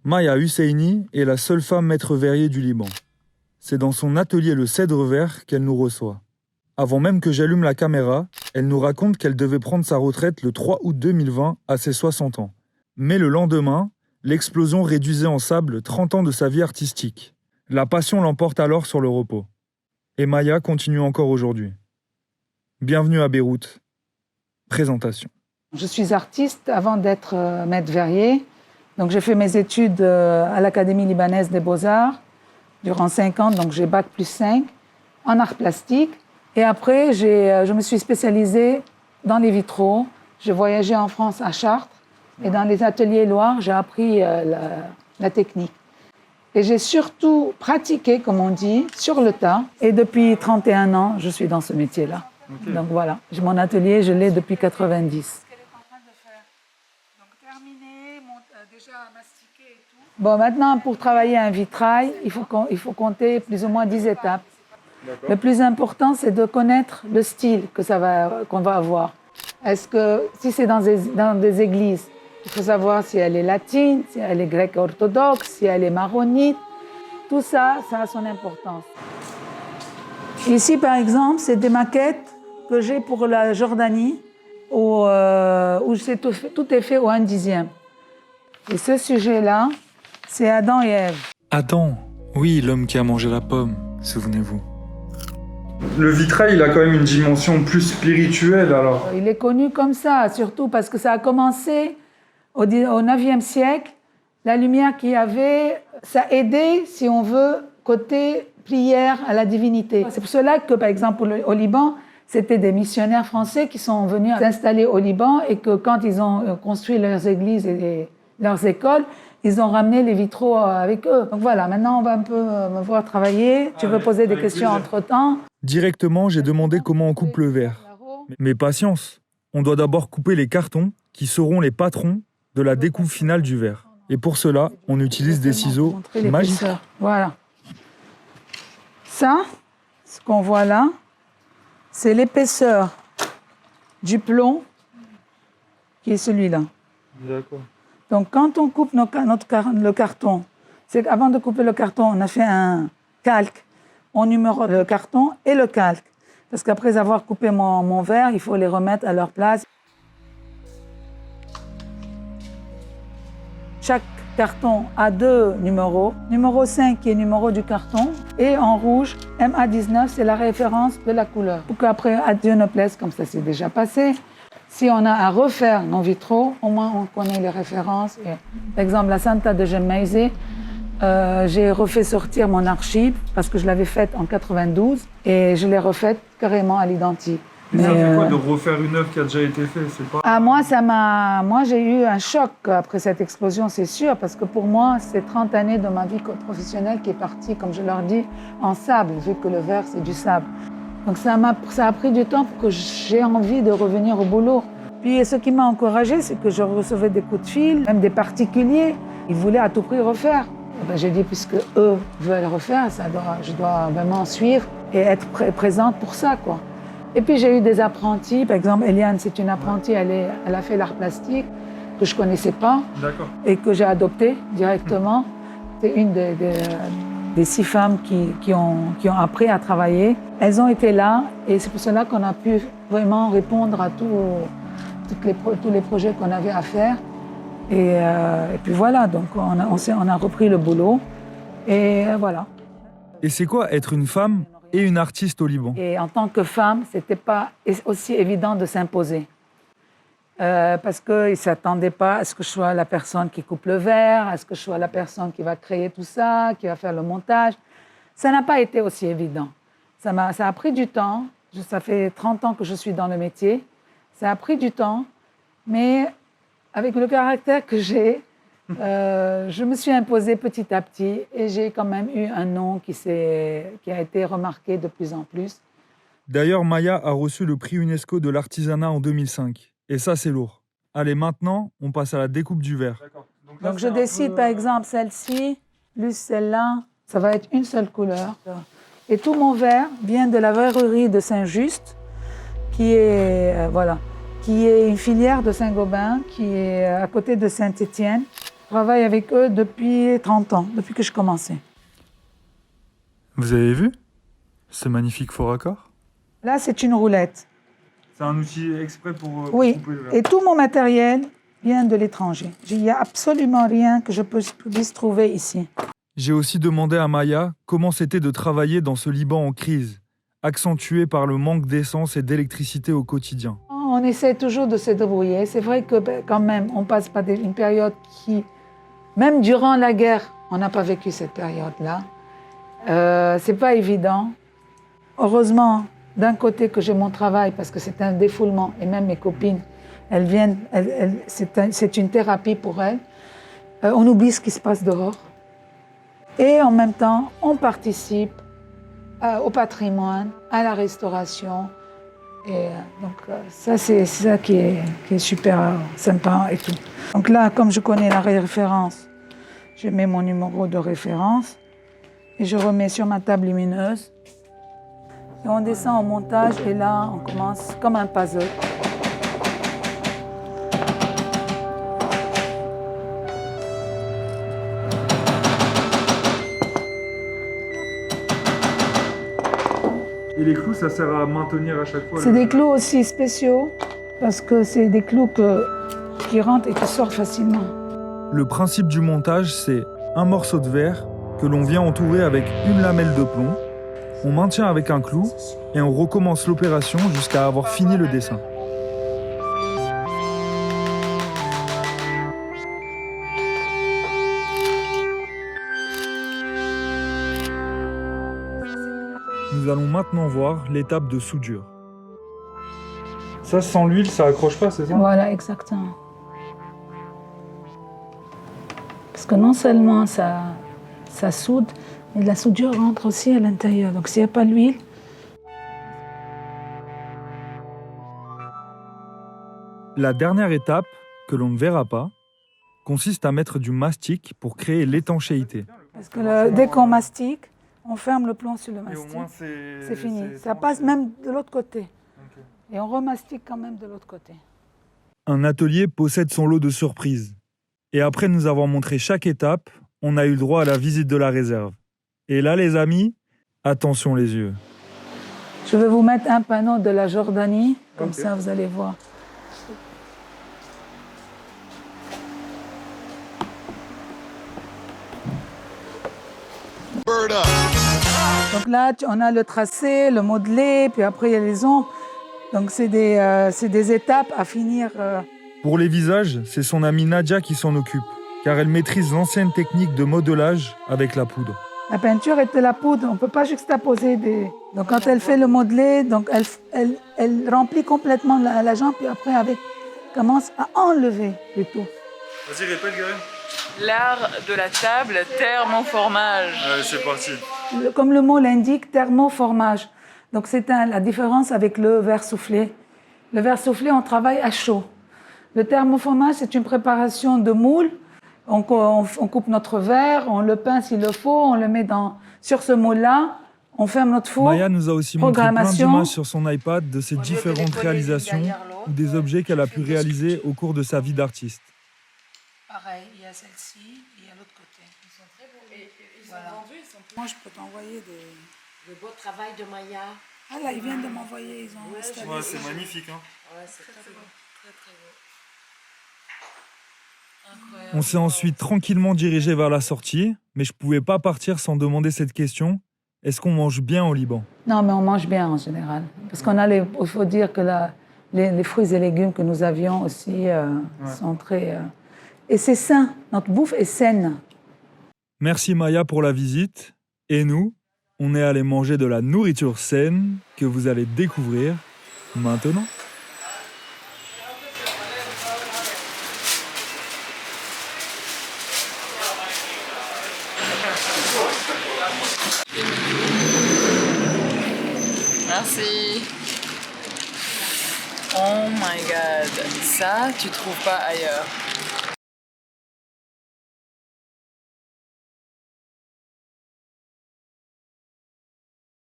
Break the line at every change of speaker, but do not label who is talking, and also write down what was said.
Maya Husseini est la seule femme maître verrier du Liban. C'est dans son atelier Le Cèdre Vert qu'elle nous reçoit. Avant même que j'allume la caméra, elle nous raconte qu'elle devait prendre sa retraite le 3 août 2020 à ses 60 ans. Mais le lendemain, l'explosion réduisait en sable 30 ans de sa vie artistique. La passion l'emporte alors sur le repos. Et Maya continue encore aujourd'hui. Bienvenue à Beyrouth. Présentation.
Je suis artiste avant d'être maître verrier. Donc j'ai fait mes études à l'Académie libanaise des beaux-arts durant 5 ans, donc j'ai bac plus 5 en art plastique. Et après, je me suis spécialisée dans les vitraux. J'ai voyagé en France à Chartres et dans les ateliers Loire, j'ai appris la technique. Et j'ai surtout pratiqué, comme on dit, sur le tas. Et depuis 31 ans, je suis dans ce métier-là. Okay. Donc voilà, mon atelier, je l'ai depuis 90. Bon, maintenant, pour travailler un vitrail, il faut compter plus ou moins 10 étapes. D'accord. Le plus important, c'est de connaître le style qu'on va avoir. Est-ce que, si c'est dans des églises, il faut savoir si elle est latine, si elle est grecque orthodoxe, si elle est maronite. Tout ça, ça a son importance. Ici, par exemple, c'est des maquettes que j'ai pour la Jordanie, où tout est fait au 1/10. Et ce sujet-là, c'est Adam et Ève.
Adam, oui, l'homme qui a mangé la pomme, souvenez-vous. Le vitrail, il a quand même une dimension plus spirituelle, alors.
Il est connu comme ça, surtout parce que ça a commencé au 9e siècle. La lumière qu'il y avait, ça aidait, si on veut, côté prière à la divinité. C'est pour cela que, par exemple, au Liban, c'était des missionnaires français qui sont venus s'installer au Liban et que quand ils ont construit leurs églises et leurs écoles, ils ont ramené les vitraux avec eux. Donc voilà, maintenant on va un peu me voir travailler. Tu veux poser des questions entre-temps?
Directement, j'ai demandé comment on coupe le verre. Mais patience, on doit d'abord couper les cartons qui seront les patrons de la découpe finale du verre. Et pour cela, on utilise des ciseaux magiques.
Voilà. Ça, ce qu'on voit là, c'est l'épaisseur du plomb qui est celui-là.
D'accord.
Donc, quand on coupe le carton, c'est qu'avant de couper le carton, on a fait un calque. On numérote le carton et le calque. Parce qu'après avoir coupé mon verre, il faut les remettre à leur place. Chaque carton a 2 numéros. Numéro 5 qui est numéro du carton. Et en rouge, MA19, c'est la référence de la couleur. Pour qu'après, à Dieu ne plaise, comme ça c'est déjà passé, si on a à refaire nos vitraux, au moins on connaît les références. Et, par exemple, la Santa de Gemmeise, j'ai refait sortir mon archive parce que je l'avais faite en 92 et je l'ai refaite carrément à l'identique.
Mais ça fait quoi de refaire une œuvre qui a déjà été faite? C'est pas...
Moi, j'ai eu un choc après cette explosion, c'est sûr, parce que pour moi, c'est 30 années de ma vie professionnelle qui est partie, comme je leur dis, en sable, vu que le verre, c'est du sable. Donc ça a pris du temps pour que j'ai envie de revenir au boulot. Puis ce qui m'a encouragée, c'est que je recevais des coups de fil, même des particuliers. Ils voulaient à tout prix refaire. J'ai dit, puisque eux veulent refaire, je dois vraiment suivre et être présente pour ça, quoi. Et puis j'ai eu des apprentis, par exemple Eliane, c'est une apprentie, elle a fait l'art plastique que je ne connaissais pas. D'accord. Et que j'ai adopté directement. C'est une des 6 femmes qui ont appris à travailler. Elles ont été là et c'est pour cela qu'on a pu vraiment répondre à tous les projets qu'on avait à faire. Et puis voilà, donc on a repris le boulot et voilà.
Et c'est quoi être une femme et une artiste au Liban?
Et en tant que femme, c'était pas aussi évident de s'imposer. Parce qu'ils ne s'attendaient pas à ce que je sois la personne qui coupe le verre, à ce que je sois la personne qui va créer tout ça, qui va faire le montage. Ça n'a pas été aussi évident. Ça a pris du temps. Ça fait 30 ans que je suis dans le métier. Ça a pris du temps, mais avec le caractère que j'ai, je me suis imposée petit à petit et j'ai quand même eu un nom qui a été remarqué de plus en plus.
D'ailleurs, Maya a reçu le prix UNESCO de l'artisanat en 2005. Et ça, c'est lourd. Allez, maintenant, on passe à la découpe du verre.
Donc je décide, par exemple, celle-ci, plus celle-là, ça va être une seule couleur. Et tout mon verre vient de la verrerie de Saint-Just, qui est une filière de Saint-Gobain, qui est à côté de Saint-Étienne. travaille avec eux depuis 30 ans, depuis que je commençais.
Vous avez vu ce magnifique faux raccord?
Là, c'est une roulette.
C'est un outil exprès pour
Oui,
couper le verre.
et tout mon matériel vient de l'étranger. Il n'y a absolument rien que je puisse trouver ici.
J'ai aussi demandé à Maya comment c'était de travailler dans ce Liban en crise, accentué par le manque d'essence et d'électricité au quotidien.
On essaie toujours de se débrouiller. C'est vrai que quand même, on passe par une période qui, même durant la guerre, on n'a pas vécu cette période-là. C'est pas évident. Heureusement, d'un côté que j'ai mon travail parce que c'est un défoulement et même mes copines, elles viennent, c'est une thérapie pour elles. On oublie ce qui se passe dehors. Et en même temps, on participe au patrimoine, à la restauration. Et donc ça, c'est ça qui est super sympa et tout. Donc là, comme je connais la référence, je mets mon numéro de référence et je remets sur ma table lumineuse. Et on descend au montage et là, on commence comme un puzzle.
Et les clous, ça sert à maintenir à chaque fois.
C'est des clous aussi spéciaux parce que c'est des clous qui rentrent et qui sortent facilement.
Le principe du montage, c'est un morceau de verre que l'on vient entourer avec une lamelle de plomb. On maintient avec un clou et on recommence l'opération jusqu'à avoir fini le dessin. Nous allons maintenant voir l'étape de soudure. Ça, sans l'huile, ça accroche pas, c'est ça?
Voilà, exactement. Parce que non seulement ça soude, mais la soudure rentre aussi à l'intérieur. Donc s'il n'y a pas d'huile,
La dernière étape, que l'on ne verra pas, consiste à mettre du mastic pour créer l'étanchéité.
parce que dès qu'on mastique, on ferme le plomb sur le mastic. C'est fini. Ça passe même de l'autre côté. Et on remastique quand même de l'autre côté.
Un atelier possède son lot de surprises. Et après nous avoir montré chaque étape, on a eu le droit à la visite de la réserve. Et là, les amis, attention les yeux.
Je vais vous mettre un panneau de la Jordanie, comme ça vous allez voir. Donc là, on a le tracé, le modelé, puis après il y a les ombres. Donc c'est des étapes à finir.
Pour les visages, c'est son amie Nadia qui s'en occupe, car elle maîtrise l'ancienne technique de modelage avec la poudre.
La peinture est de la poudre, on ne peut pas juxtaposer des... Donc quand elle fait le modelé, donc elle remplit complètement la jambe, puis après commence à enlever le tout.
Vas-y, répète, Gary.
L'art de la table, thermoformage.
Allez, c'est parti.
Comme le mot l'indique, thermoformage. Donc c'est la différence avec le verre soufflé. Le verre soufflé, on travaille à chaud. Le thermoformage, c'est une préparation de moule. On coupe notre verre, on le peint s'il le faut, on le met sur ce moule-là, on ferme notre four.
Maya nous a aussi montré plein d'images sur son iPad de ses différentes réalisations ou des objets qu'elle a pu réaliser au cours de sa vie d'artiste.
Pareil, il y a celle-ci, il y a l'autre côté.
Ils sont très beaux. Et ils sont
Voilà.
vendus, ils sont très...
Moi, je peux t'envoyer des...
Le beau travail de Maya.
Ah là, ils viennent de m'envoyer, ils ont installé.
Ouais, c'est magnifique. Hein.
Ouais, c'est très beau. Très, très beau. Incroyable.
On s'est ensuite tranquillement dirigé vers la sortie, mais je pouvais pas partir sans demander cette question. Est-ce qu'on mange bien au Liban?
Non, mais on mange bien en général. Parce qu'on a il faut dire que les fruits et légumes que nous avions aussi sont très... Et c'est sain, notre bouffe est saine.
Merci Maya pour la visite. Et nous, on est allé manger de la nourriture saine que vous allez découvrir maintenant.
Merci. Oh my god, ça tu trouves pas ailleurs.